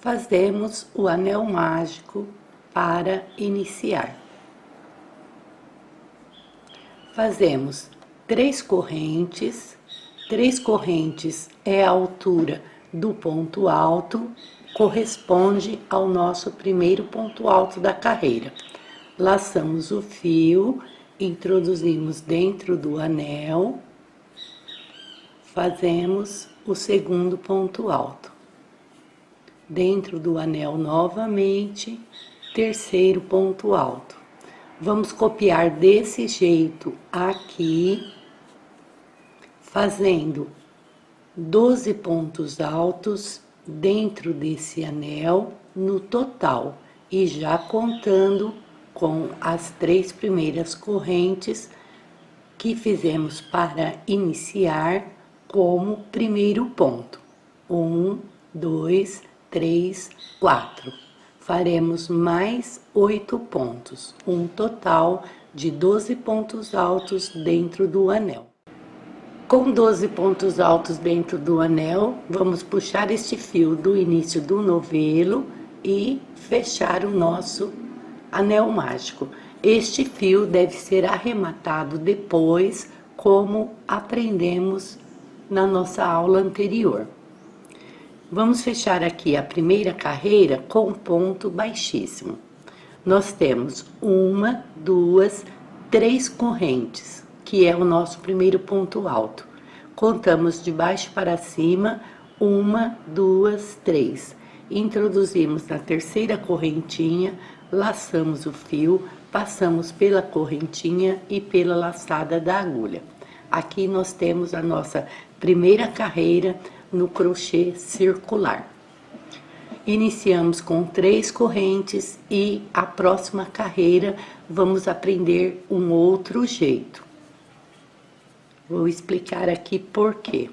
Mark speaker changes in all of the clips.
Speaker 1: Fazemos o anel mágico para iniciar. Fazemos 3 correntes é a altura do ponto alto, corresponde ao nosso primeiro ponto alto da carreira. Laçamos o fio, introduzimos dentro do anel, fazemos o segundo ponto alto. Dentro do anel novamente, terceiro ponto alto. Vamos copiar desse jeito aqui, fazendo 12 pontos altos dentro desse anel no total e já contando com as 3 primeiras correntes que fizemos para iniciar como primeiro ponto. 1, 2, 3, 4. Faremos mais 8 pontos, um total de 12 pontos altos dentro do anel. Com 12 pontos altos dentro do anel, vamos puxar este fio do início do novelo e fechar o nosso anel mágico. Este fio deve ser arrematado depois, como aprendemos na nossa aula anterior. Vamos fechar aqui a primeira carreira com ponto baixíssimo. Nós temos 1, 2, 3 correntes, que é o nosso primeiro ponto alto. Contamos de baixo para cima, 1, 2, 3. Introduzimos na terceira correntinha, laçamos o fio, passamos pela correntinha e pela laçada da agulha. Aqui nós temos a nossa primeira carreira no crochê circular. Iniciamos com 3 correntes e a próxima carreira vamos aprender um outro jeito. Vou explicar aqui por quê.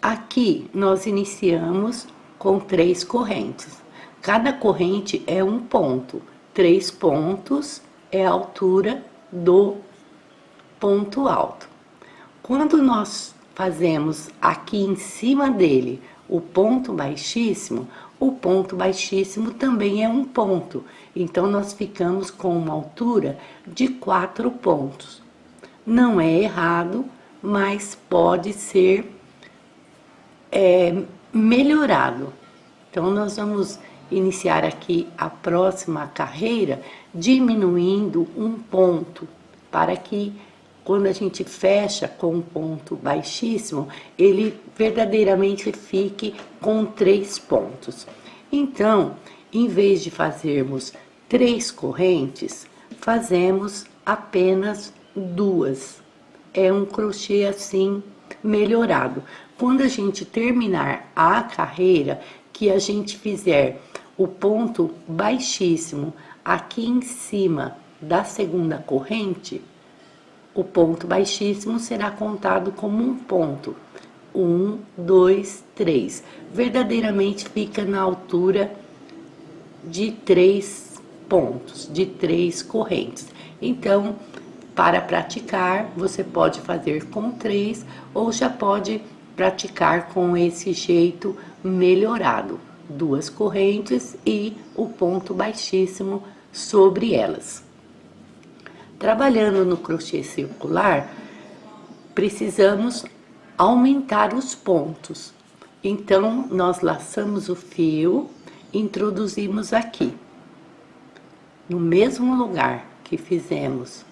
Speaker 1: Aqui nós iniciamos com 3 correntes. Cada corrente é um ponto. 3 pontos é a altura do ponto alto. Quando nós fazemos aqui em cima dele o ponto baixíssimo também é um ponto. Então, nós ficamos com uma altura de 4 pontos. Não é errado, mas pode ser melhorado. Então, nós vamos iniciar aqui a próxima carreira diminuindo um ponto, para que quando a gente fecha com um ponto baixíssimo, ele verdadeiramente fique com 3 pontos. Então, em vez de fazermos 3 correntes, fazemos apenas 2. É um crochê assim melhorado. Quando a gente terminar a carreira, que a gente fizer o ponto baixíssimo aqui em cima da segunda corrente, o ponto baixíssimo será contado como um ponto. 1, 2, 3. Verdadeiramente fica na altura de 3 pontos, de 3 correntes. Então, para praticar, você pode fazer com 3 ou já pode praticar com esse jeito melhorado. 2 correntes e o ponto baixíssimo sobre elas. Trabalhando no crochê circular, precisamos aumentar os pontos. Então, nós laçamos o fio, introduzimos aqui, no mesmo lugar que fizemos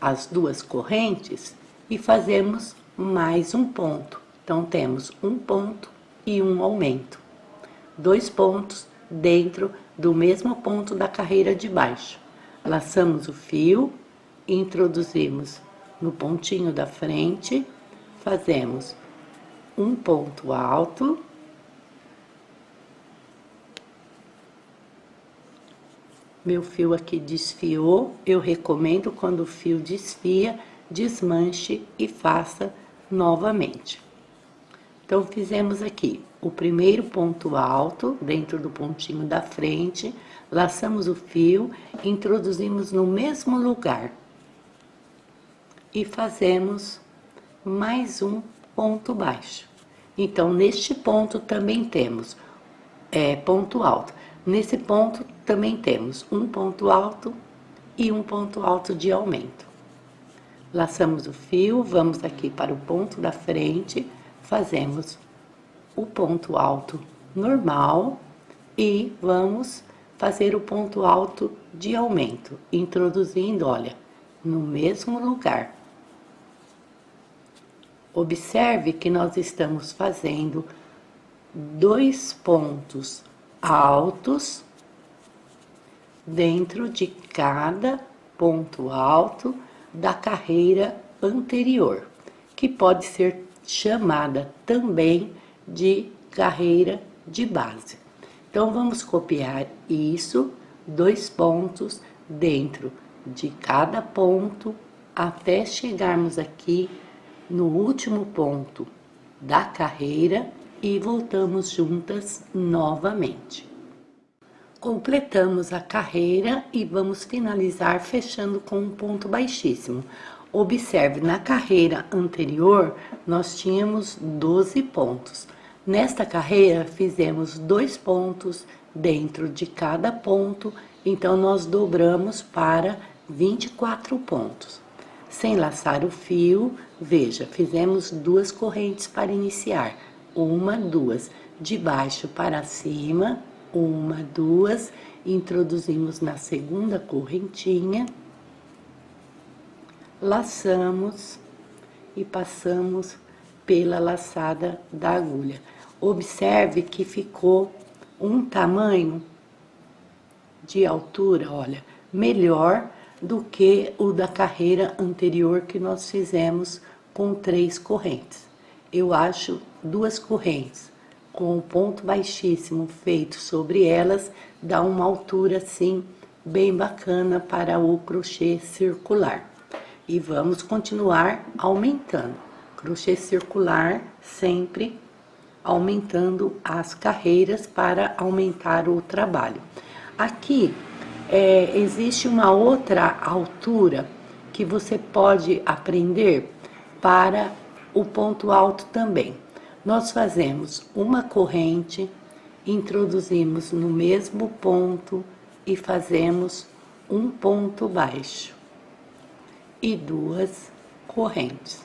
Speaker 1: as 2 correntes, e fazemos mais um ponto. Então, temos um ponto e um aumento. 2 pontos dentro do mesmo ponto da carreira de baixo. Laçamos o fio, introduzimos no pontinho da frente, fazemos um ponto alto, meu fio aqui desfiou, eu recomendo quando o fio desfia, desmanche e faça novamente. Então, fizemos aqui o primeiro ponto alto dentro do pontinho da frente, laçamos o fio, introduzimos no mesmo lugar e fazemos mais um ponto baixo. Então, neste ponto também temos ponto alto. Nesse ponto também temos um ponto alto e um ponto alto de aumento. Laçamos o fio, vamos aqui para o ponto da frente, fazemos o ponto alto normal e vamos fazer o ponto alto de aumento, introduzindo, olha, no mesmo lugar. Observe que nós estamos fazendo 2 pontos altos dentro de cada ponto alto da carreira anterior, que pode ser chamada também de carreira de base. Então, vamos copiar isso, 2 pontos dentro de cada ponto, até chegarmos aqui no último ponto da carreira e voltamos juntas novamente. Completamos a carreira e vamos finalizar fechando com um ponto baixíssimo. Observe, na carreira anterior, nós tínhamos 12 pontos. Nesta carreira, fizemos 2 pontos dentro de cada ponto, então nós dobramos para 24 pontos. Sem laçar o fio, veja, fizemos 2 correntes para iniciar. 1, 2, de baixo para cima, 1, 2, introduzimos na segunda correntinha, laçamos e passamos pela laçada da agulha. Observe que ficou um tamanho de altura, olha, melhor do que o da carreira anterior que nós fizemos com 3 correntes. Eu acho 2 correntes com o ponto baixíssimo feito sobre elas, dá uma altura assim bem bacana para o crochê circular. E vamos continuar aumentando. Crochê circular sempre aumentando as carreiras para aumentar o trabalho. Aqui existe uma outra altura que você pode aprender para o ponto alto também. Nós fazemos uma corrente, introduzimos no mesmo ponto e fazemos um ponto baixo e 2 correntes.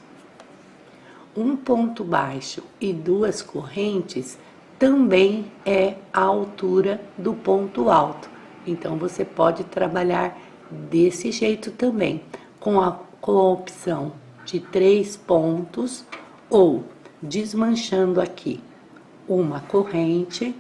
Speaker 1: Um ponto baixo e 2 correntes também é a altura do ponto alto. Então, você pode trabalhar desse jeito também, com a opção de 3 pontos ou desmanchando aqui uma corrente,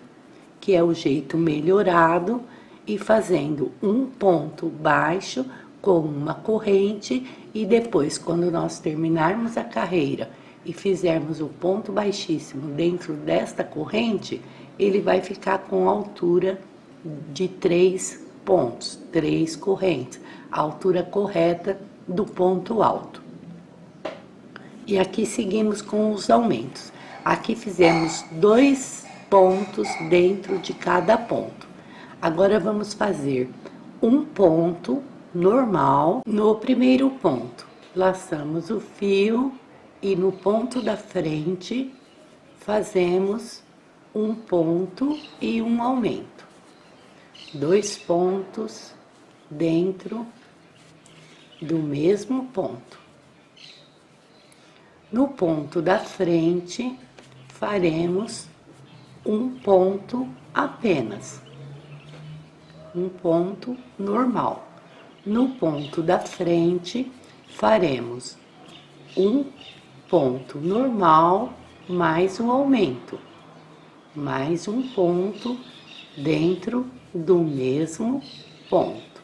Speaker 1: que é o jeito melhorado, e fazendo um ponto baixo com uma corrente e depois, quando nós terminarmos a carreira e fizermos o ponto baixíssimo dentro desta corrente, ele vai ficar com a altura de 3 pontos, 3 correntes, a altura correta do ponto alto. E aqui seguimos com os aumentos. Aqui fizemos 2 pontos dentro de cada ponto. Agora vamos fazer um ponto normal no primeiro ponto. Laçamos o fio e no ponto da frente fazemos um ponto e um aumento. 2 pontos dentro do mesmo ponto. No ponto da frente, faremos um ponto apenas, um ponto normal. No ponto da frente, faremos um ponto normal, mais um aumento, mais um ponto dentro do mesmo ponto.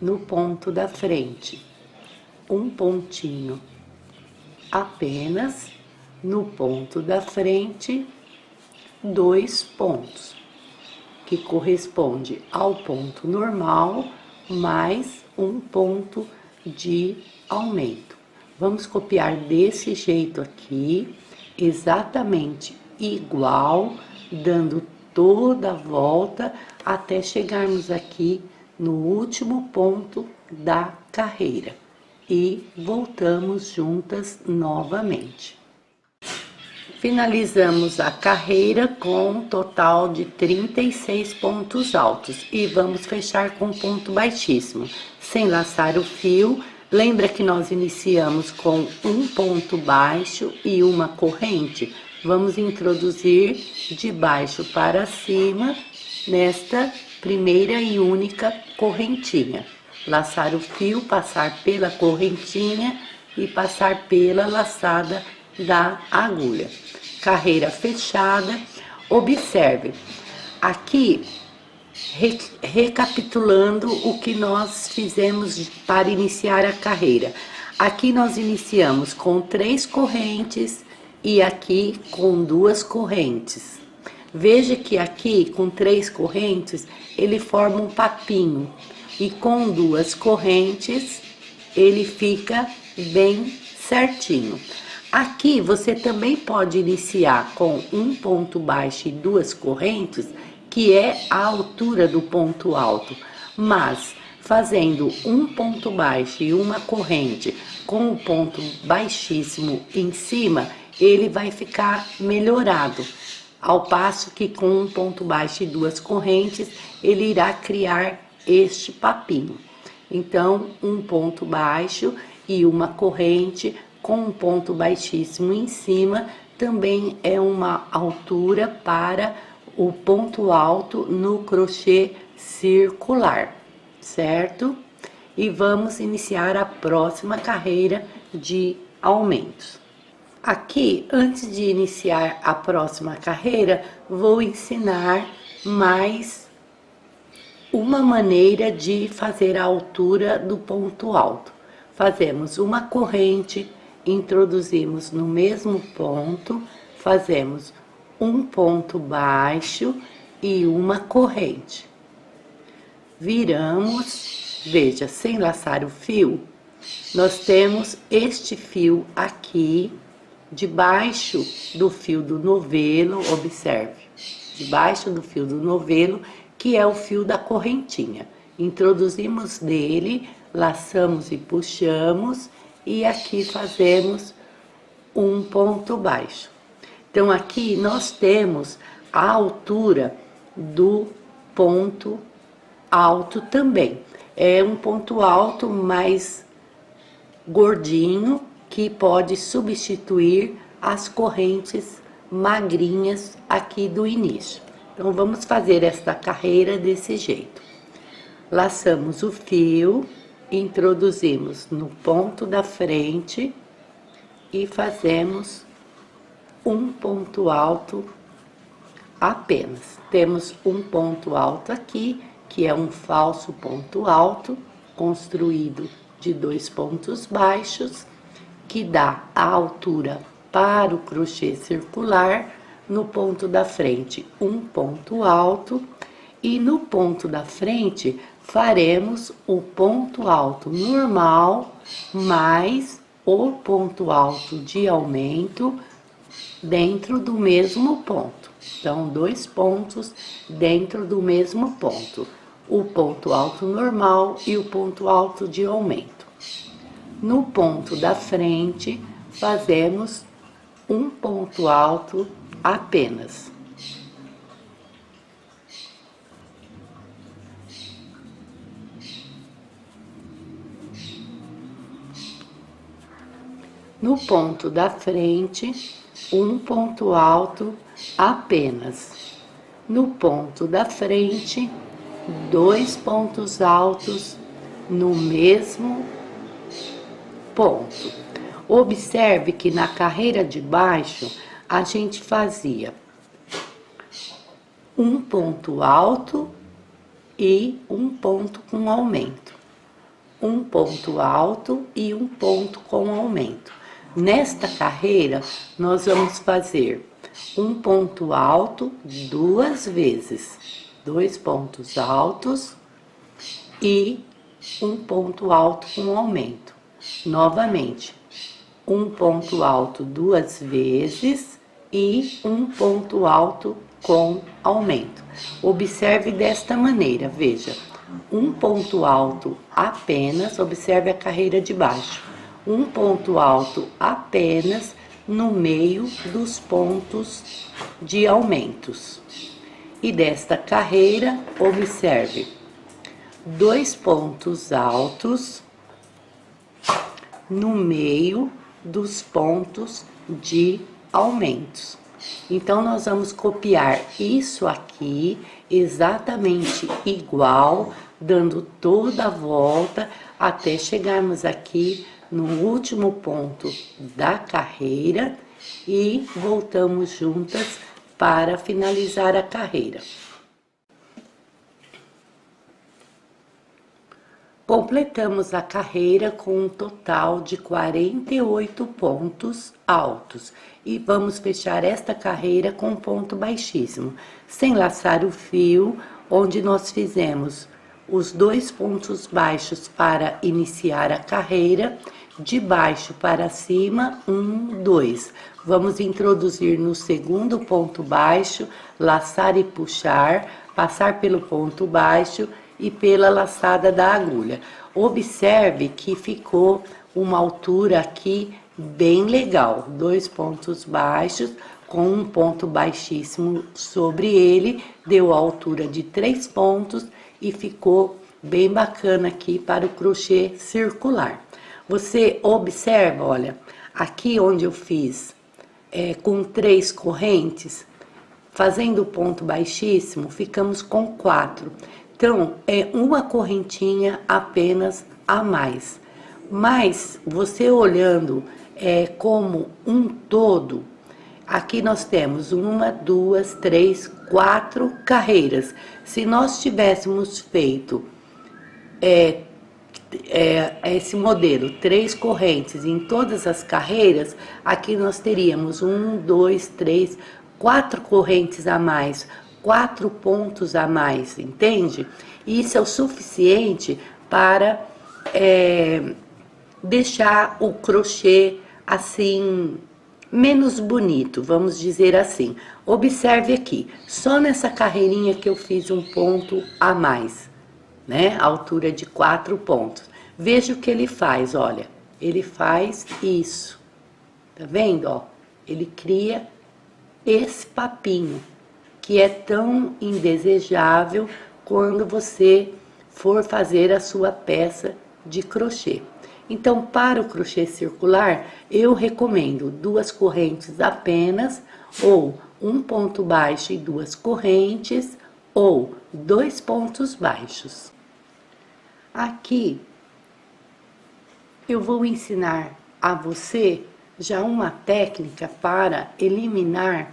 Speaker 1: No ponto da frente, um pontinho apenas, no ponto da frente, 2 pontos, que corresponde ao ponto normal, mais um ponto de aumento. Vamos copiar desse jeito aqui, exatamente igual, dando toda a volta, até chegarmos aqui no último ponto da carreira. E voltamos juntas novamente. Finalizamos a carreira com um total de 36 pontos altos e vamos fechar com ponto baixíssimo. Sem laçar o fio, lembra que nós iniciamos com um ponto baixo e uma corrente? Vamos introduzir de baixo para cima nesta primeira e única correntinha. Laçar o fio, passar pela correntinha e passar pela laçada da agulha. Carreira fechada. Observe, aqui recapitulando o que nós fizemos para iniciar a carreira. Aqui nós iniciamos com 3 correntes e aqui com 2 correntes. Veja que aqui com 3 correntes ele forma um papinho e com 2 correntes ele fica bem certinho. Aqui você também pode iniciar com um ponto baixo e 2 correntes, que é a altura do ponto alto, mas fazendo um ponto baixo e uma corrente com o ponto baixíssimo em cima, ele vai ficar melhorado, ao passo que com um ponto baixo e 2 correntes, ele irá criar este papinho. Então, um ponto baixo e uma corrente com um ponto baixíssimo em cima, também é uma altura para o ponto alto no crochê circular, certo? E vamos iniciar a próxima carreira de aumentos. Aqui, antes de iniciar a próxima carreira, vou ensinar mais uma maneira de fazer a altura do ponto alto. Fazemos uma corrente, introduzimos no mesmo ponto, fazemos um ponto baixo e uma corrente. Viramos, veja, sem laçar o fio, nós temos este fio aqui, debaixo do fio do novelo, observe, debaixo do fio do novelo, que é o fio da correntinha. Introduzimos nele, laçamos e puxamos, e aqui fazemos um ponto baixo. Então, aqui nós temos a altura do ponto alto também. É um ponto alto mais gordinho, que pode substituir as correntes magrinhas aqui do início. Então, vamos fazer esta carreira desse jeito. Laçamos o fio, introduzimos no ponto da frente e fazemos um ponto alto apenas. Temos um ponto alto aqui, que é um falso ponto alto, construído de 2 pontos baixos, que dá a altura para o crochê circular. No ponto da frente, um ponto alto, e no ponto da frente faremos o ponto alto normal mais o ponto alto de aumento dentro do mesmo ponto. Então, 2 pontos dentro do mesmo ponto, o ponto alto normal e o ponto alto de aumento. No ponto da frente, fazemos um ponto alto apenas. No ponto da frente, um ponto alto apenas. No ponto da frente, 2 pontos altos no mesmo ponto. Observe que na carreira de baixo, a gente fazia um ponto alto e um ponto com aumento. Um ponto alto e um ponto com aumento. Nesta carreira, nós vamos fazer um ponto alto 2 vezes, 2 pontos altos e um ponto alto com aumento. Novamente, um ponto alto 2 vezes e um ponto alto com aumento. Observe desta maneira, veja, um ponto alto apenas, observe a carreira de baixo, um ponto alto apenas no meio dos pontos de aumentos. E desta carreira, observe 2 pontos altos no meio dos pontos de aumentos. Então, nós vamos copiar isso aqui exatamente igual, dando toda a volta até chegarmos aqui no último ponto da carreira e voltamos juntas para finalizar a carreira. Completamos a carreira com um total de 48 pontos altos e vamos fechar esta carreira com um ponto baixíssimo, sem laçar o fio, onde nós fizemos os 2 pontos baixos para iniciar a carreira, de baixo para cima, 1, 2. Vamos introduzir no segundo ponto baixo, laçar e puxar, passar pelo ponto baixo e pela laçada da agulha. Observe que ficou uma altura aqui bem legal, 2 pontos baixos com um ponto baixíssimo sobre ele, deu a altura de 3 pontos e ficou bem bacana aqui para o crochê circular. Você observa, olha, aqui onde eu fiz com 3 correntes, fazendo o ponto baixíssimo, ficamos com 4. Então, é uma correntinha apenas a mais. Mas, você olhando como um todo, aqui nós temos 1, 2, 3, 4 carreiras. Se nós tivéssemos feito esse modelo, 3 correntes em todas as carreiras, aqui nós teríamos 1, 2, 3, 4 correntes a mais, 4 pontos a mais, entende? Isso é o suficiente para deixar o crochê assim menos bonito, vamos dizer assim. Observe aqui, só nessa carreirinha que eu fiz um ponto a mais, né? A altura de 4 pontos. Veja o que ele faz, olha. Ele faz isso. Tá vendo, ó? Ele cria esse papinho, que é tão indesejável quando você for fazer a sua peça de crochê. Então, para o crochê circular, eu recomendo 2 correntes apenas, ou um ponto baixo e 2 correntes, ou 2 pontos baixos. Aqui, eu vou ensinar a você já uma técnica para eliminar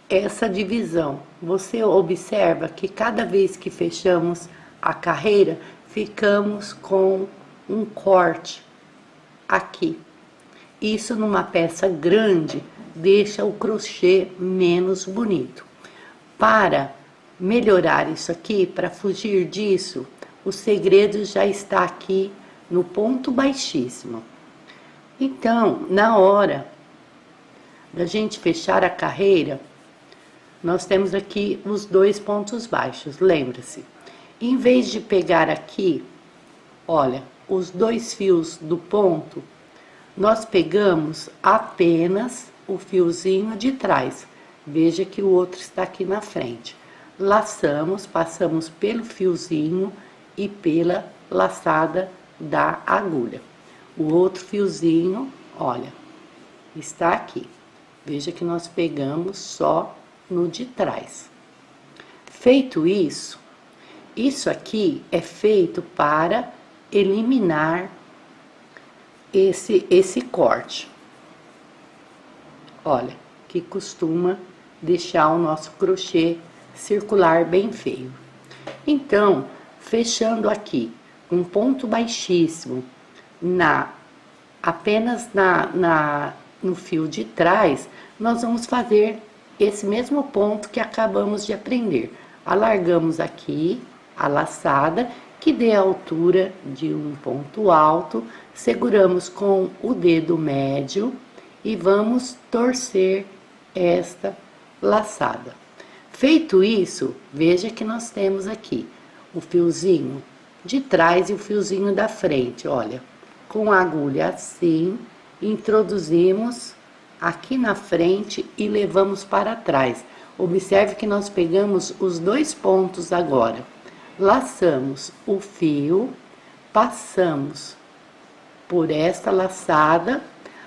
Speaker 1: essa divisão. Você observa que cada vez que fechamos a carreira, ficamos com um corte aqui. Isso numa peça grande deixa o crochê menos bonito. Para melhorar isso aqui, para fugir disso, o segredo já está aqui no ponto baixíssimo. Então, na hora da gente fechar a carreira, nós temos aqui os 2 pontos baixos, lembra-se. Em vez de pegar aqui, olha, os 2 fios do ponto, nós pegamos apenas o fiozinho de trás. Veja que o outro está aqui na frente. Laçamos, passamos pelo fiozinho e pela laçada da agulha. O outro fiozinho, olha, está aqui. Veja que nós pegamos só no de trás. Feito isso, isso aqui é feito para eliminar esse corte. Olha, que costuma deixar o nosso crochê circular bem feio. Então, fechando aqui um ponto baixíssimo apenas no fio de trás, nós vamos fazer esse mesmo ponto que acabamos de aprender. Alargamos aqui a laçada, que dê a altura de um ponto alto, seguramos com o dedo médio e vamos torcer esta laçada. Feito isso, veja que nós temos aqui o fiozinho de trás e o fiozinho da frente, olha. Com a agulha assim, introduzimos aqui na frente e levamos para trás. Observe que nós pegamos os 2 pontos agora. Laçamos o fio, passamos por esta laçada,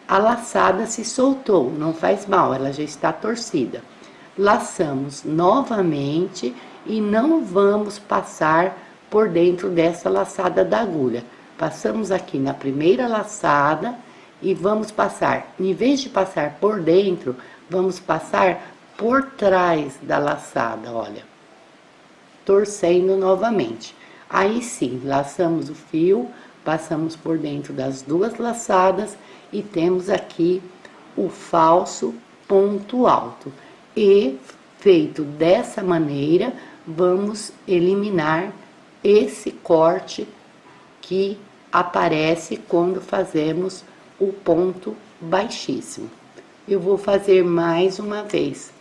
Speaker 1: a laçada se soltou, não faz mal, ela já está torcida. Laçamos novamente e não vamos passar por dentro dessa laçada da agulha. Passamos aqui na primeira laçada e vamos passar, em vez de passar por dentro, vamos passar por trás da laçada, olha, torcendo novamente. Aí sim, laçamos o fio, passamos por dentro das 2 laçadas e temos aqui o falso ponto alto. E feito dessa maneira, vamos eliminar esse corte que aparece quando fazemos o ponto baixíssimo. Eu vou fazer mais uma vez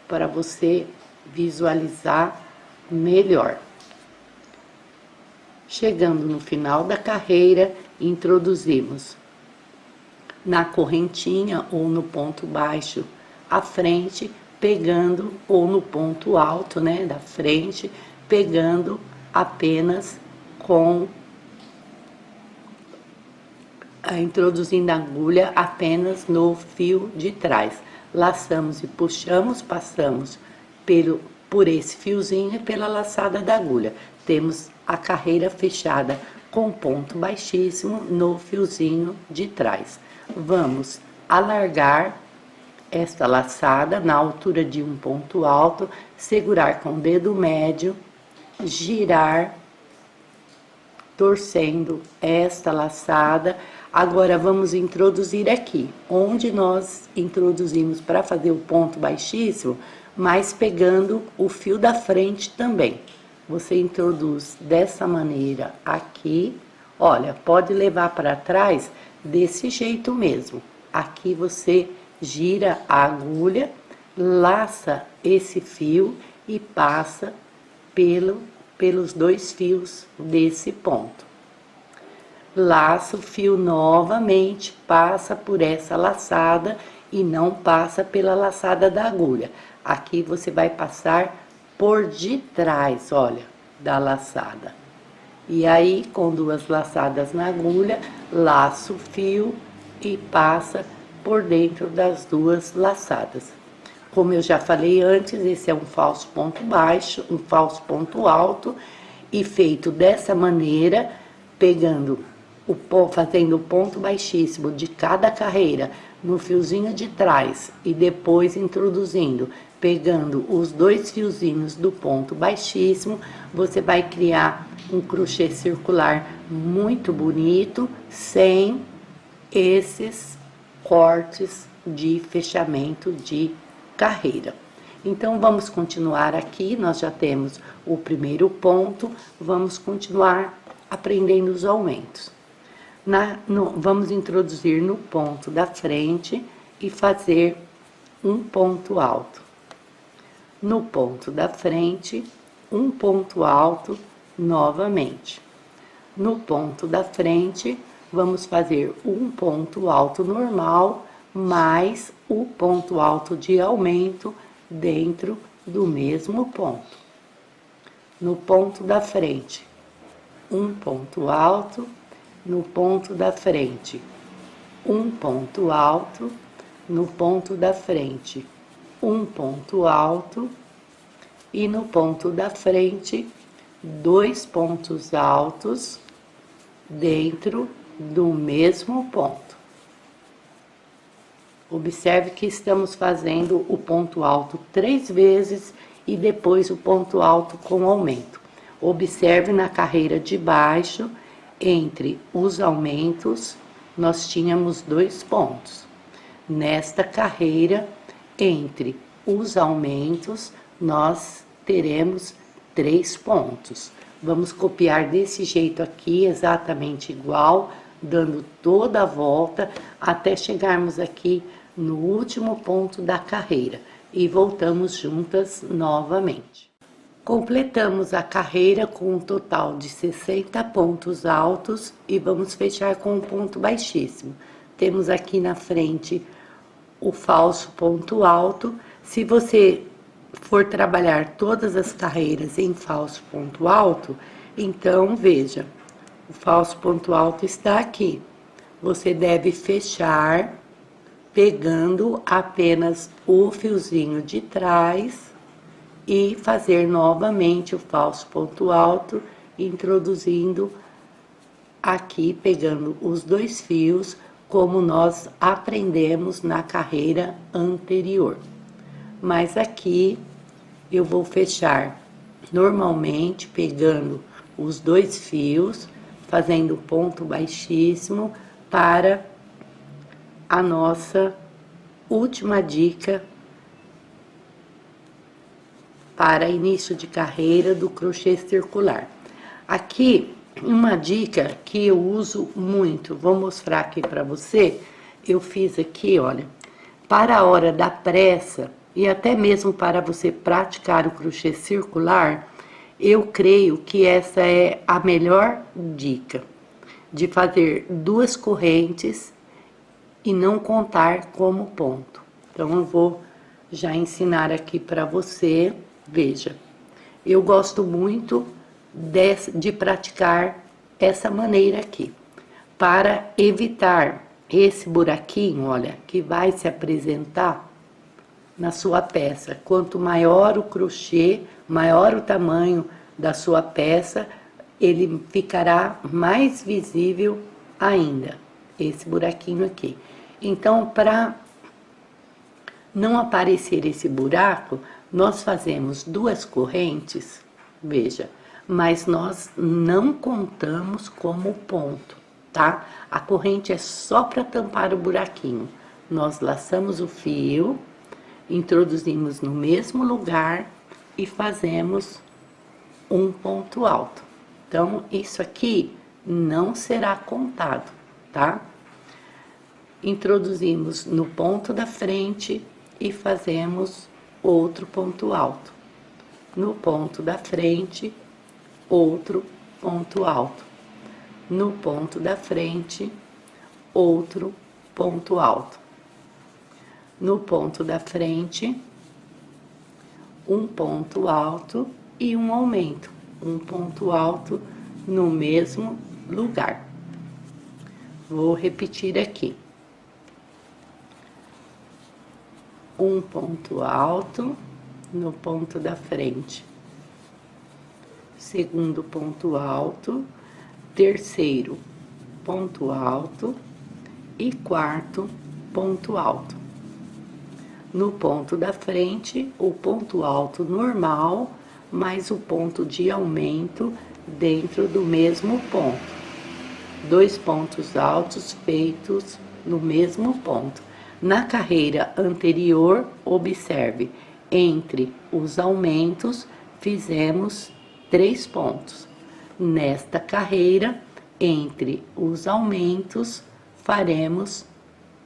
Speaker 1: para você visualizar melhor. Chegando no final da carreira, introduzimos na correntinha ou no ponto baixo à frente, pegando, ou no ponto alto, né, da frente, pegando apenas com introduzindo a agulha apenas no fio de trás. Laçamos e puxamos, passamos por esse fiozinho e pela laçada da agulha. Temos a carreira fechada com ponto baixíssimo no fiozinho de trás. Vamos alargar esta laçada na altura de um ponto alto, segurar com o dedo médio, girar, torcendo esta laçada. Agora vamos introduzir aqui, onde nós introduzimos para fazer o ponto baixíssimo, mas pegando o fio da frente também. Você introduz dessa maneira aqui, olha, pode levar para trás desse jeito mesmo. Aqui você gira a agulha, laça esse fio e passa pelos 2 fios desse ponto. Laça o fio novamente, passa por essa laçada e não passa pela laçada da agulha. Aqui você vai passar por detrás, olha, da laçada. E aí, com 2 laçadas na agulha, laça o fio e passa por dentro das 2 laçadas. Como eu já falei antes, esse é um falso ponto baixo, um falso ponto alto, e feito dessa maneira, fazendo o ponto baixíssimo de cada carreira no fiozinho de trás e depois introduzindo, pegando os 2 fiozinhos do ponto baixíssimo, você vai criar um crochê circular muito bonito, sem esses cortes de fechamento de carreira. Então, vamos continuar aqui, nós já temos o primeiro ponto, vamos continuar aprendendo os aumentos. Vamos introduzir no ponto da frente e fazer um ponto alto. No ponto da frente, um ponto alto novamente. No ponto da frente, vamos fazer um ponto alto normal, mais o ponto alto de aumento dentro do mesmo ponto. No ponto da frente, um ponto alto, no ponto da frente, um ponto alto, no ponto da frente, um ponto alto, e no ponto da frente, 2 pontos altos dentro do mesmo ponto. Observe que estamos fazendo o ponto alto 3 vezes e depois o ponto alto com aumento. Observe na carreira de baixo, entre os aumentos, nós tínhamos 2 pontos. Nesta carreira, entre os aumentos, nós teremos 3 pontos. Vamos copiar desse jeito aqui, exatamente igual, dando toda a volta, até chegarmos aqui no último ponto da carreira. E voltamos juntas novamente. Completamos a carreira com um total de 60 pontos altos e vamos fechar com um ponto baixíssimo. Temos aqui na frente o falso ponto alto. Se você for trabalhar todas as carreiras em falso ponto alto, então veja, o falso ponto alto está aqui. Você deve fechar pegando apenas o fiozinho de trás e fazer novamente o falso ponto alto, introduzindo aqui, pegando os dois fios, como nós aprendemos na carreira anterior. Mas aqui eu vou fechar normalmente, pegando os dois fios, fazendo ponto baixíssimo para a nossa última dica para início de carreira do crochê circular. Aqui, uma dica que eu uso muito, vou mostrar aqui para você. Eu fiz aqui, olha, para a hora da pressa e até mesmo para você praticar o crochê circular, eu creio que essa é a melhor dica, de fazer 2 correntes e não contar como ponto. Então, eu vou já ensinar aqui para você. Veja, eu gosto muito de praticar essa maneira aqui, para evitar esse buraquinho, olha, que vai se apresentar na sua peça. Quanto maior o crochê, maior o tamanho da sua peça, ele ficará mais visível ainda, esse buraquinho aqui. Então, para não aparecer esse buraco, nós fazemos 2 correntes, veja, mas nós não contamos como ponto, tá? A corrente é só para tampar o buraquinho. Nós laçamos o fio, introduzimos no mesmo lugar e fazemos um ponto alto. Então, isso aqui não será contado, tá? Introduzimos no ponto da frente e fazemos outro ponto alto. No ponto da frente, outro ponto alto. No ponto da frente, outro ponto alto. No ponto da frente, um ponto alto e um aumento. Um ponto alto no mesmo lugar. Vou repetir aqui. Um ponto alto no ponto da frente, segundo ponto alto, terceiro ponto alto e quarto ponto alto. No ponto da frente, o ponto alto normal, mais o ponto de aumento dentro do mesmo ponto. 2 pontos altos feitos no mesmo ponto. Na carreira anterior, observe, entre os aumentos fizemos 3 pontos. Nesta carreira, entre os aumentos, faremos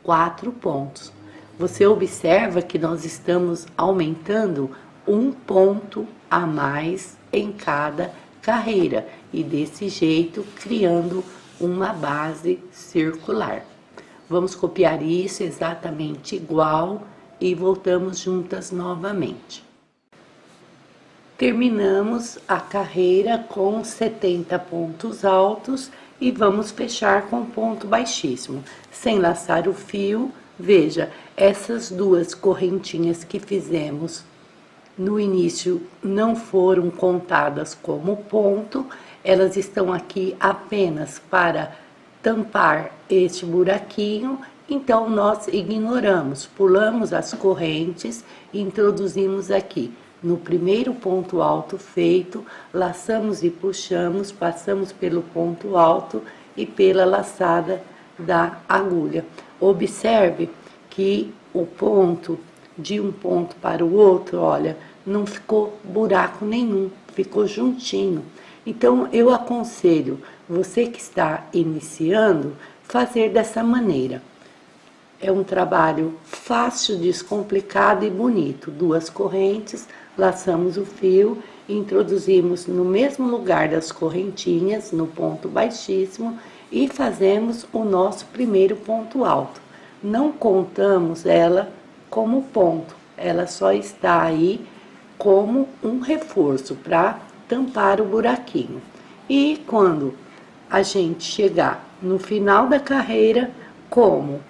Speaker 1: 4 pontos. Você observa que nós estamos aumentando 1 ponto a mais em cada carreira e desse jeito criando uma base circular. Vamos copiar isso exatamente igual e voltamos juntas novamente. Terminamos a carreira com 70 pontos altos e vamos fechar com ponto baixíssimo. Sem laçar o fio, veja, essas 2 correntinhas que fizemos no início não foram contadas como ponto, elas estão aqui apenas para tampar este buraquinho, então nós ignoramos, pulamos as correntes e introduzimos aqui no primeiro ponto alto feito, laçamos e puxamos, passamos pelo ponto alto e pela laçada da agulha. Observe que o ponto de um ponto para o outro, olha, não ficou buraco nenhum, ficou juntinho. Então, eu aconselho você que está iniciando, fazer dessa maneira. É um trabalho fácil, descomplicado e bonito. 2 correntes, laçamos o fio, introduzimos no mesmo lugar das correntinhas, no ponto baixíssimo, e fazemos o nosso primeiro ponto alto. não contamos ela como ponto, ela só está aí como um reforço para tampar o buraquinho. E quando a gente chegar no final da carreira, como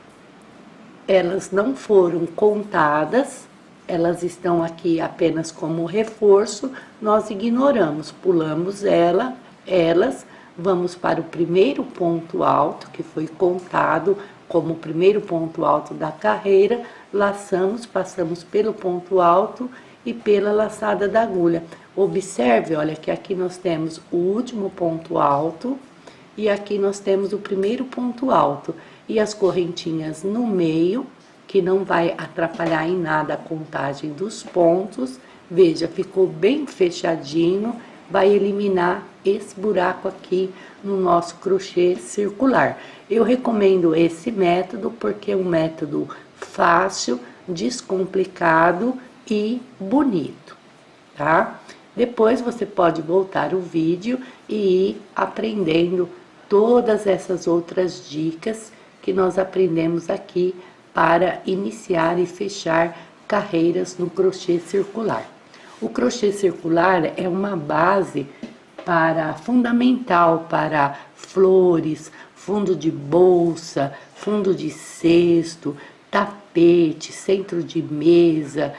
Speaker 1: elas não foram contadas, elas estão aqui apenas como reforço, nós ignoramos, pulamos elas, vamos para o primeiro ponto alto, que foi contado como o primeiro ponto alto da carreira, laçamos, passamos pelo ponto alto e pela laçada da agulha. Observe, olha, que aqui nós temos o último ponto alto e aqui nós temos o primeiro ponto alto. E as correntinhas no meio, que não vai atrapalhar em nada a contagem dos pontos. Veja, ficou bem fechadinho, vai eliminar esse buraco aqui no nosso crochê circular. Eu recomendo esse método porque é um método fácil, descomplicado e bonito, tá? Depois você pode voltar o vídeo e ir aprendendo todas essas outras dicas que nós aprendemos aqui para iniciar e fechar carreiras no crochê circular. O crochê circular é uma base fundamental para flores, fundo de bolsa, fundo de cesto, tapete, centro de mesa,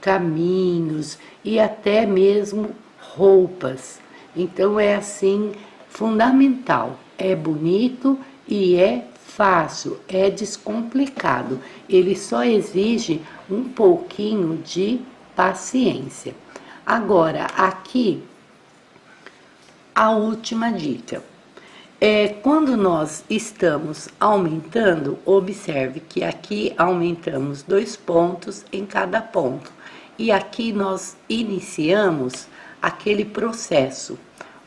Speaker 1: caminhos e até mesmo roupas. Então é assim fundamental, é bonito e é fácil, é descomplicado. Ele só exige um pouquinho de paciência. Agora, aqui a última dica. Quando nós estamos aumentando, observe que aqui aumentamos 2 pontos em cada ponto. E aqui nós iniciamos aquele processo.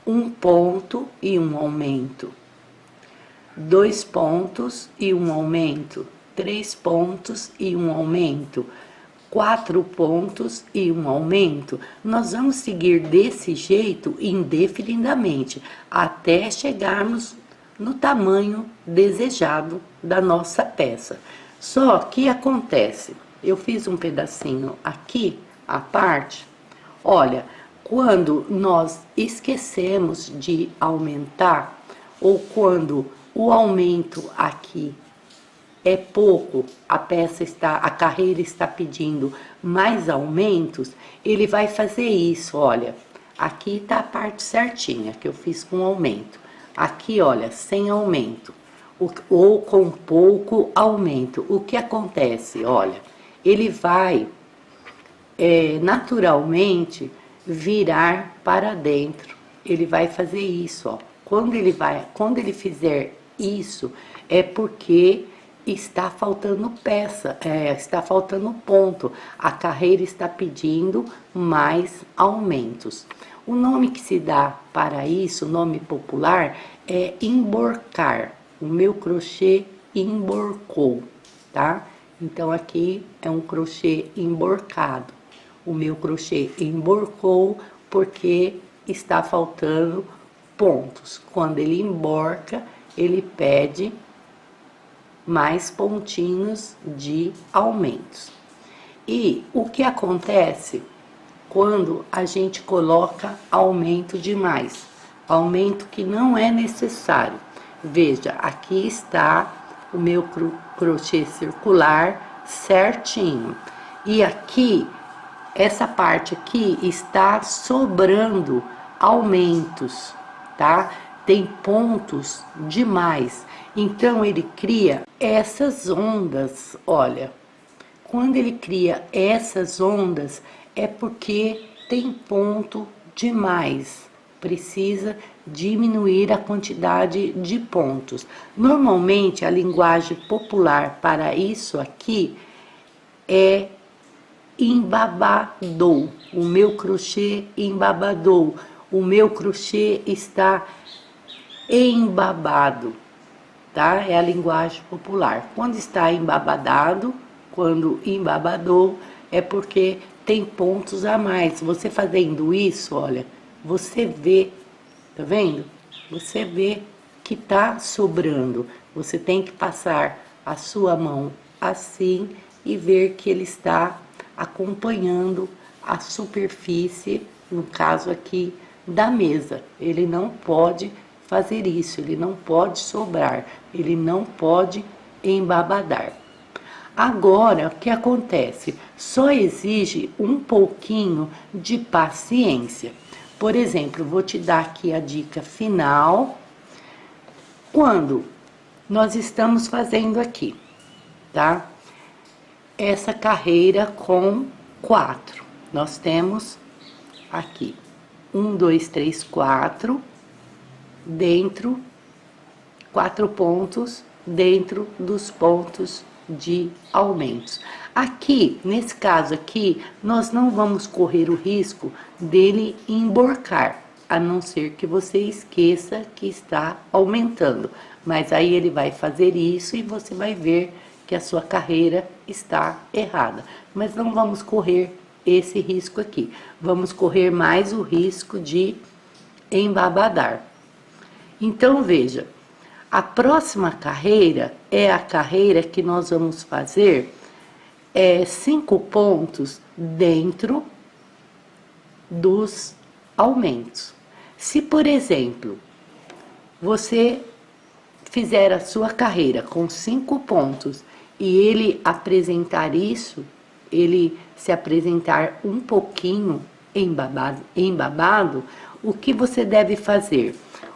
Speaker 1: 1 ponto e um aumento. 2 pontos e um aumento. 3 pontos e um aumento. 4 pontos e um aumento. Nós vamos seguir desse jeito indefinidamente, até chegarmos no tamanho desejado da nossa peça. Só que acontece, eu fiz um pedacinho aqui, à parte, olha, quando nós esquecemos de aumentar, ou quando o aumento aqui é pouco, a carreira está pedindo mais aumentos, ele vai fazer isso, olha, aqui está a parte certinha que eu fiz com aumento, aqui, olha, sem aumento, ou com pouco aumento. O que acontece, olha, ele vai naturalmente virar para dentro, ele vai fazer isso, ó. Quando ele fizer isso, é porque está faltando peça, está faltando ponto. A carreira está pedindo mais aumentos. O nome que se dá para isso, o nome popular, é emborcar. O meu crochê emborcou, tá? Então, aqui é um crochê emborcado. O meu crochê emborcou porque está faltando pontos. Quando ele emborca, ele pede mais pontinhos de aumentos. E o que acontece quando a gente coloca aumento demais? Aumento que não é necessário. Veja, aqui está o meu crochê circular certinho. E aqui, essa parte aqui está sobrando aumentos, tá? Tem pontos demais. Então, ele cria essas ondas, olha. Quando ele cria essas ondas, é porque tem ponto demais. Precisa diminuir a quantidade de pontos. Normalmente, a linguagem popular para isso aqui é embabadou. O meu crochê embabadou. O meu crochê está embabado, tá? É a linguagem popular. Quando está embabadado, quando embabadou, é porque tem pontos a mais. Você fazendo isso, olha, você vê, tá vendo? Você vê que tá sobrando. Você tem que passar a sua mão assim e ver que ele está acompanhando a superfície, no caso aqui, da mesa. Ele não pode fazer isso, ele não pode sobrar, ele não pode embabadar. Agora, o que acontece? Só exige um pouquinho de paciência. Por exemplo, vou te dar aqui a dica final. Quando nós estamos fazendo aqui, tá? Essa carreira com 4. Nós temos aqui 1, 2, 3, 4 dentro, 4 pontos dentro dos pontos de aumentos. Aqui, nesse caso aqui, nós não vamos correr o risco dele emborcar, a não ser que você esqueça que está aumentando. Mas aí ele vai fazer isso e você vai ver que a sua carreira está errada. Mas não vamos correr esse risco aqui. Vamos correr mais o risco de embabadar. Então, veja, a próxima carreira é a carreira que nós vamos fazer 5 pontos dentro dos aumentos. Se, por exemplo, você fizer a sua carreira com 5 pontos e ele apresentar isso, ele se apresentar um pouquinho embabado, o que você deve fazer?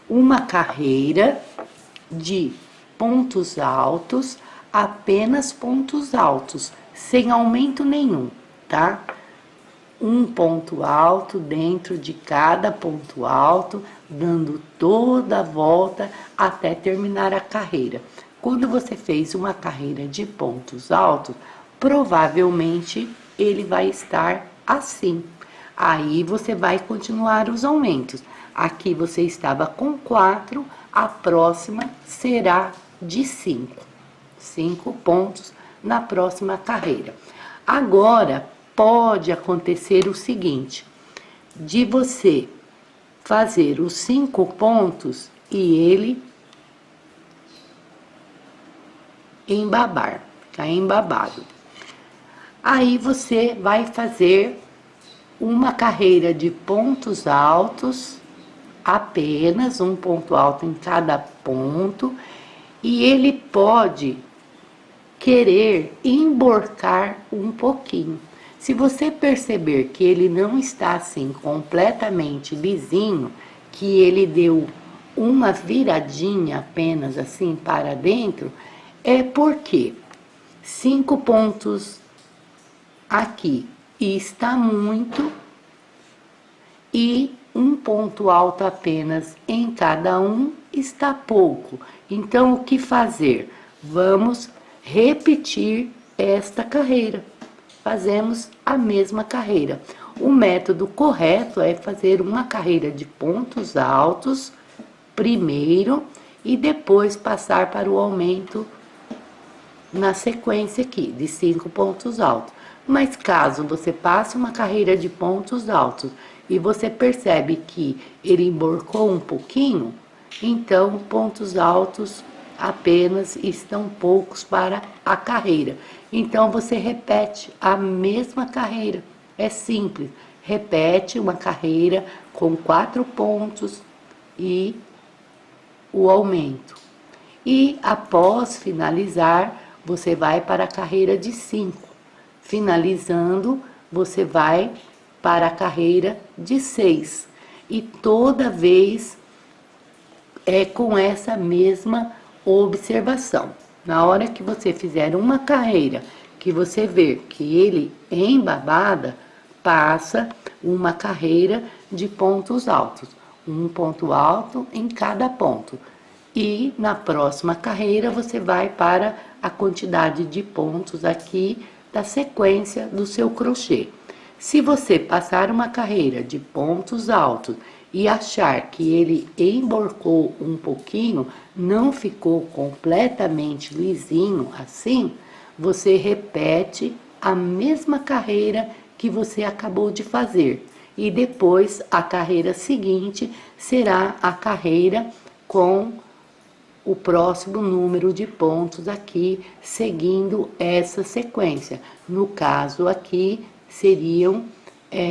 Speaker 1: Uma carreira de pontos altos, apenas pontos altos, sem aumento nenhum, tá? Um ponto alto dentro de cada ponto alto, dando toda a volta até terminar a carreira. Quando você fez uma carreira de pontos altos, provavelmente ele vai estar assim. Aí você vai continuar os aumentos. Aqui você estava com 4, a próxima será de 5. 5 pontos na próxima carreira. Agora, pode acontecer o seguinte, de você fazer os 5 pontos e ele embabar, ficar embabado. Aí você vai fazer uma carreira de pontos altos, apenas um ponto alto em cada ponto, e ele pode querer emborcar um pouquinho. Se você perceber que ele não está assim completamente lisinho, que ele deu uma viradinha apenas assim para dentro, é porque 5 pontos aqui e está muito, e um ponto alto apenas em cada um está pouco. Então, o que fazer? Vamos repetir esta carreira. Fazemos a mesma carreira. O método correto é fazer uma carreira de pontos altos primeiro e depois passar para o aumento na sequência aqui, de 5 pontos altos. Mas caso você passe uma carreira de pontos altos e você percebe que ele emborcou um pouquinho, então pontos altos apenas estão poucos para a carreira. Então você repete a mesma carreira. É simples. Repete uma carreira com 4 pontos e o aumento. E após finalizar, você vai para a carreira de 5. Finalizando, você vai para a carreira de 6. E toda vez é com essa mesma observação. Na hora que você fizer uma carreira, que você ver que ele é embabada, passa uma carreira de pontos altos. Um ponto alto em cada ponto. E na próxima carreira você vai para a quantidade de pontos aqui da sequência do seu crochê. Se você passar uma carreira de pontos altos e achar que ele emborcou um pouquinho, não ficou completamente lisinho assim, você repete a mesma carreira que você acabou de fazer. E depois a carreira seguinte será a carreira com o próximo número de pontos aqui, seguindo essa sequência. No caso aqui, seriam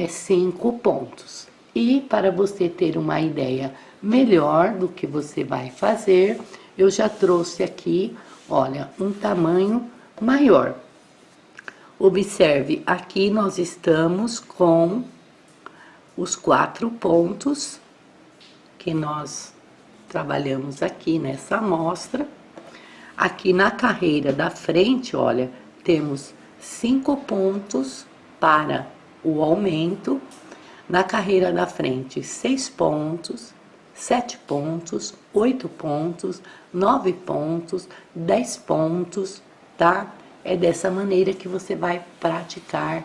Speaker 1: 5 pontos. E para você ter uma ideia melhor do que você vai fazer, eu já trouxe aqui, olha, um tamanho maior. Observe, aqui nós estamos com os 4 pontos que nós trabalhamos aqui nessa amostra. Aqui na carreira da frente, olha, temos 5 pontos para o aumento. Na carreira da frente, 6 pontos, 7 pontos, 8 pontos, 9 pontos, 10 pontos, tá? É dessa maneira que você vai praticar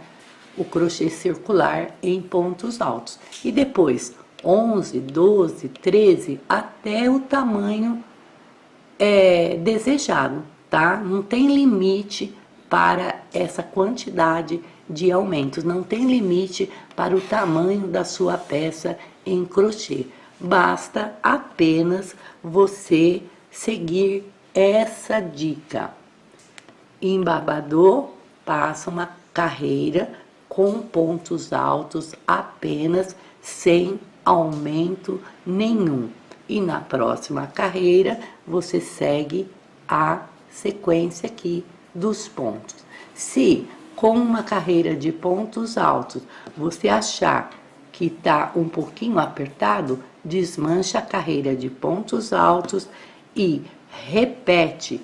Speaker 1: o crochê circular em pontos altos. E depois, 11, 12, 13, até o tamanho desejado, tá? Não tem limite para essa quantidade de aumentos, não tem limite para o tamanho da sua peça em crochê. Basta apenas você seguir essa dica. Embabador, passa uma carreira com pontos altos apenas, sem aumento nenhum. E na próxima carreira, você segue a sequência aqui dos pontos. Se com uma carreira de pontos altos você achar que está um pouquinho apertado, desmancha a carreira de pontos altos e repete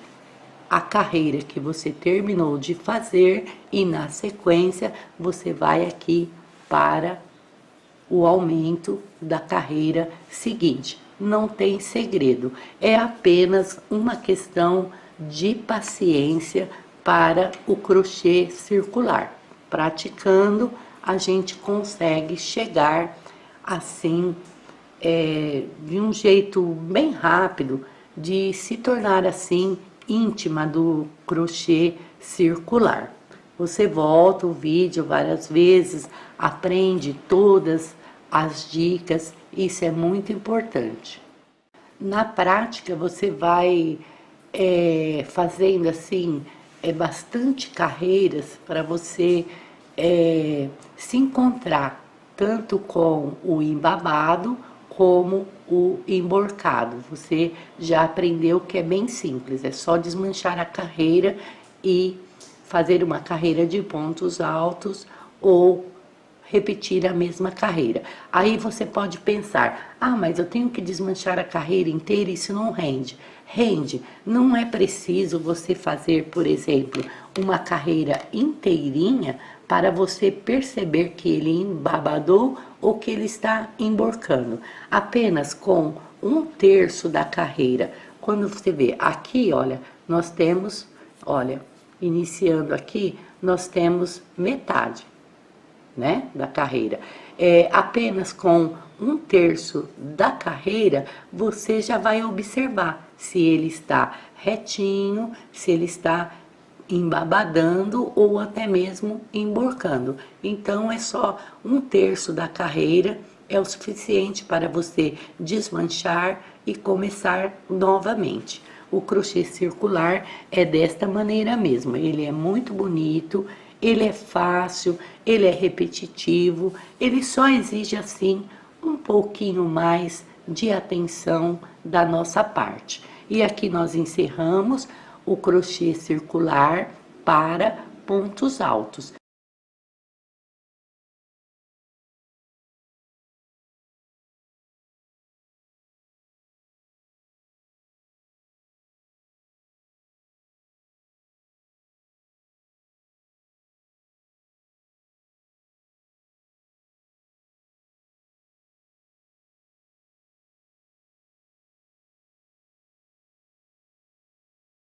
Speaker 1: a carreira que você terminou de fazer, e na sequência você vai aqui para o aumento da carreira seguinte. Não tem segredo, é apenas uma questão de paciência para o crochê circular. Praticando, a gente consegue chegar assim, de um jeito bem rápido, de se tornar assim íntima do crochê circular. Você volta o vídeo várias vezes, aprende todas as dicas, isso é muito importante. Na prática, você vai fazendo assim, bastante carreiras para você se encontrar tanto com o embabado como o emborcado. Você já aprendeu que é bem simples, é só desmanchar a carreira e fazer uma carreira de pontos altos ou repetir a mesma carreira. Aí você pode pensar, ah, mas eu tenho que desmanchar a carreira inteira e isso não rende. Rende, não é preciso você fazer, por exemplo, uma carreira inteirinha para você perceber que ele embabadou ou que ele está emborcando. Apenas com 1/3 da carreira. Quando você vê aqui, olha, nós temos, olha, iniciando aqui, nós temos metade, né, da carreira. Apenas com 1/3 da carreira, você já vai observar se ele está retinho, se ele está embabadando ou até mesmo emborcando. Então, é só 1/3 da carreira, é o suficiente para você desmanchar e começar novamente. O crochê circular é desta maneira mesmo, ele é muito bonito, ele é fácil, ele é repetitivo, ele só exige assim um pouquinho mais de atenção da nossa parte. E aqui nós encerramos o crochê circular para pontos altos.